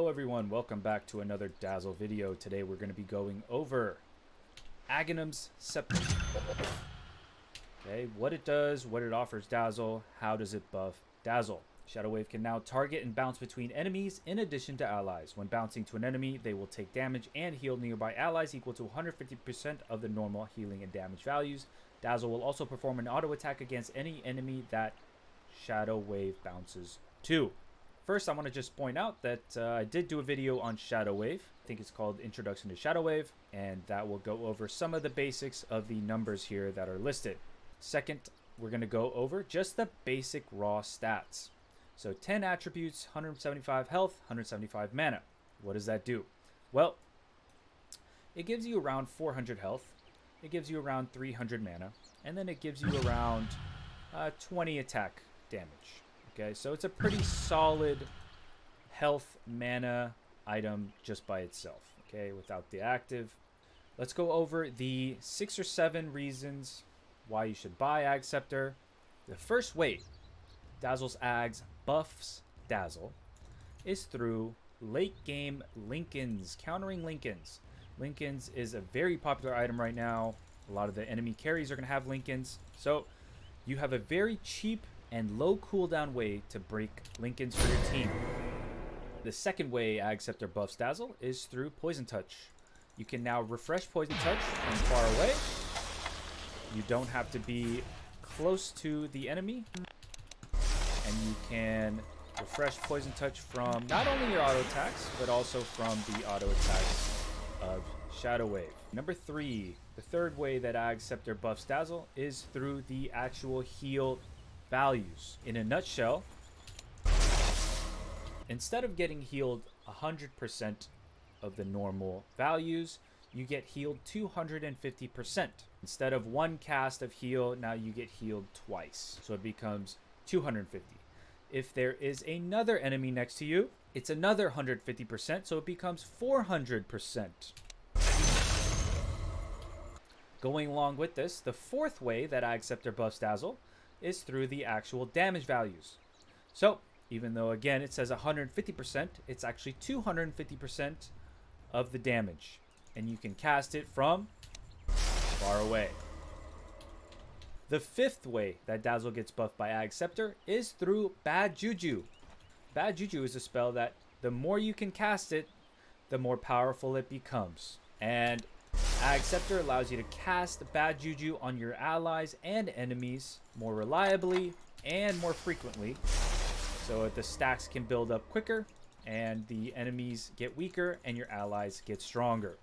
everyone, welcome back to another Dazzle video. Today we're going to be going over Aghanim's Scepter. Okay, what it does, what it offers Dazzle, how does it buff Dazzle. Shadow Wave can now target and bounce between enemies in addition to allies. When bouncing to an enemy, they will take damage and heal nearby allies equal to 150% of the normal healing and damage values. Dazzle will also perform an auto attack against any enemy that Shadow Wave bounces to. First, I want to just point out that I did do a video on Shadow Wave. I think it's called Introduction to Shadow Wave, and that will go over some of the basics of the numbers here that are listed. Second, we're going to go over just the basic raw stats. So 10 attributes, 175 health, 175 mana. What does that do? Well, it gives you around 400 health, it gives you around 300 mana, and then it gives you around 20 attack damage. Okay, so it's a pretty solid health mana item just by itself, okay, without the active. Let's go over the 6 or 7 reasons why you should buy Ag Scepter. The first way Dazzle's Ags buffs Dazzle is through late game Lincolns, countering Lincolns. Lincolns is a very popular item right now. A lot of the enemy carries are going to have Lincolns, so you have a very cheap and low cooldown way to break Lincolns for your team. The second way Ag Scepter buffs Dazzle is through Poison Touch. You can now refresh Poison Touch from far away. You don't have to be close to the enemy, and you can refresh Poison Touch from not only your auto attacks, but also from the auto attacks of Shadow Wave. Number 3, the third way that Ag Scepter buffs Dazzle is through the actual heal values. In a nutshell, instead of getting healed 100% of the normal values, you get healed 250%. Instead of one cast of heal, now you get healed twice, so it becomes 250. If there is another enemy next to you, it's another 150%, so it becomes 400%. Going along with this, the fourth way that Ag Scepter buffs Dazzle is through the actual damage values. So even though again it says 150%, it's actually 250% of the damage, and you can cast it from far away. The fifth way that Dazzle gets buffed by Ag Scepter is through Bad Juju. Bad Juju is a spell that the more you can cast it, the more powerful it becomes, and Ag Scepter allows you to cast Bad Juju on your allies and enemies more reliably and more frequently, so that the stacks can build up quicker and the enemies get weaker and your allies get stronger.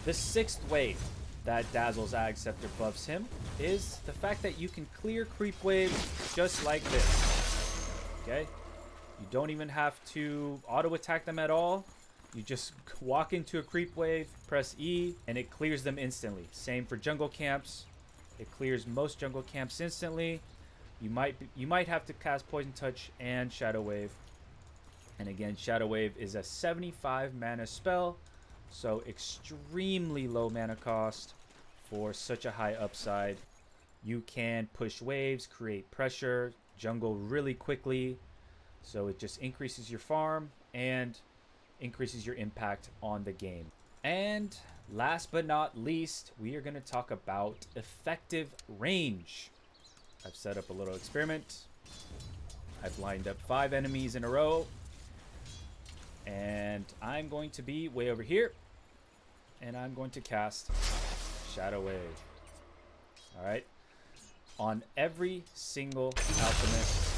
The sixth way that Dazzle's Ag Scepter buffs him is the fact that you can clear creep waves just like this. Okay? You don't even have to auto attack them at all. You just walk into a creep wave, press E, and it clears them instantly. Same for jungle camps. It clears most jungle camps instantly. You might have to cast Poison Touch and Shadow Wave. And again, Shadow Wave is a 75 mana spell, so extremely low mana cost for such a high upside. You can push waves, create pressure, jungle really quickly, so it just increases your farm and increases your impact on the game. And last but not least, we are going to talk about effective range. I've set up a little experiment. I've lined up 5 enemies in a row, and I'm going to be way over here, and I'm going to cast Shadow Wave. All right, on every single alchemist.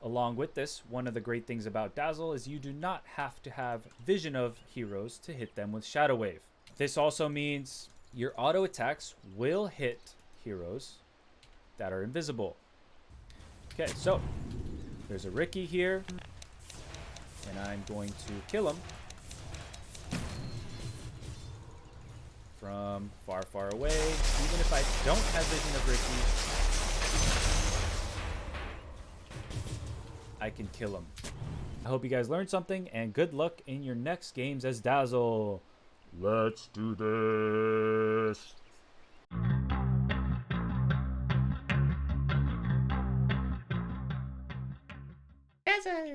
Along with this, one of the great things about Dazzle is you do not have to have vision of heroes to hit them with Shadow Wave. This also means your auto attacks will hit heroes that are invisible. Okay, so there's a Ricky here, and I'm going to kill him from far, far away. Even if I don't have vision of Ricky, I can kill him. I hope you guys learned something, and good luck in your next games as Dazzle. Let's do this. Dazzle.